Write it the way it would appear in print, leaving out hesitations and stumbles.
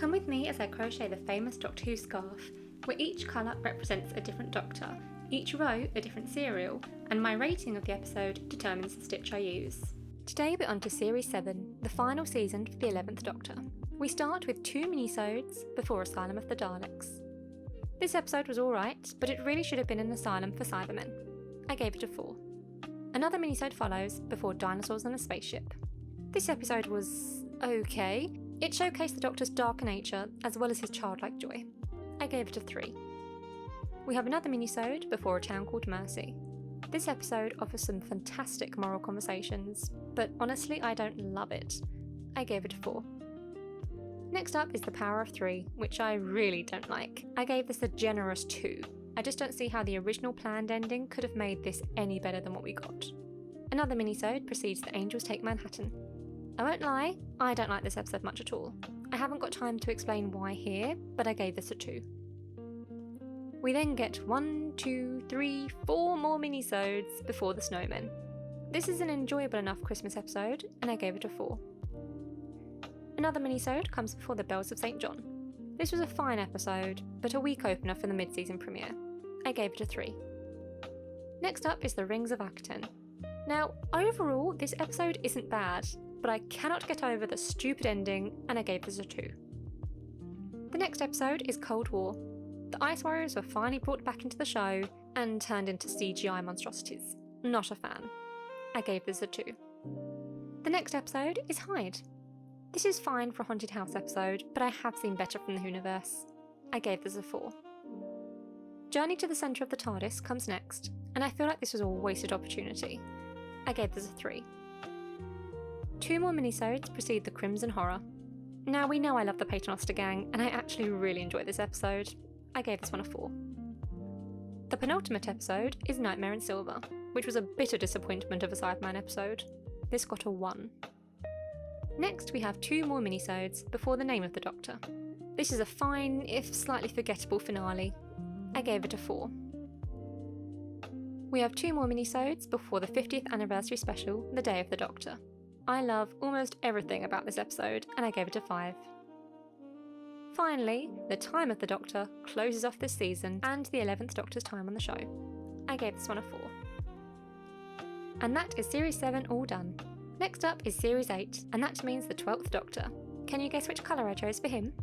Come with me as I crochet the famous Doctor Who scarf, where each colour represents a different Doctor, each row a different serial, and my rating of the episode determines the stitch I use. Today we're on to Series 7, the final season for the 11th Doctor. We start with 2 minisodes before Asylum of the Daleks. This episode was alright, but it really should have been an asylum for Cybermen. I gave it a 4. Another minisode follows before Dinosaurs on a Spaceship. This episode was okay. It showcased the Doctor's darker nature as well as his childlike joy. I gave it a 3. We have another minisode before A Town Called Mercy. This episode offers some fantastic moral conversations, but honestly I don't love it. I gave it a 4. Next up is The Power of 3, which I really don't like. I gave this a generous 2. I just don't see how the original planned ending could have made this any better than what we got. Another minisode precedes The Angels Take Manhattan. I won't lie, I don't like this episode much at all. I haven't got time to explain why here, but I gave this a 2. We then get 1, 2, 3, 4 more minisodes before The Snowmen. This is an enjoyable enough Christmas episode, and I gave it a 4. Another minisode comes before The Bells of St. John. This was a fine episode, but a weak opener for the mid-season premiere. I gave it a 3. Next up is The Rings of Akaten. Now, overall, this episode isn't bad, but I cannot get over the stupid ending, and I gave this a 2. The next episode is Cold War. The Ice Warriors were finally brought back into the show and turned into CGI monstrosities. Not a fan. I gave this a 2. The next episode is Hyde. This is fine for a haunted house episode, but I have seen better from the Whoniverse. I gave this a 4. Journey to the Centre of the TARDIS comes next, and I feel like this was a wasted opportunity. I gave this a 3. 2 more minisodes precede The Crimson Horror. Now we know I love the Paternoster gang, and I actually really enjoyed this episode. I gave this one a 4. The penultimate episode is Nightmare in Silver, which was a bitter disappointment of a Cyberman episode. This got a 1. Next we have 2 more minisodes before The Name of the Doctor. This is a fine, if slightly forgettable finale. I gave it a 4. We have 2 more minisodes before the 50th anniversary special, The Day of the Doctor. I love almost everything about this episode, and I gave it a 5. Finally, The Time of the Doctor closes off this season and the 11th Doctor's time on the show. I gave this one a 4. And that is Series 7 all done. Next up is Series 8, and that means the 12th Doctor. Can you guess which colour I chose for him?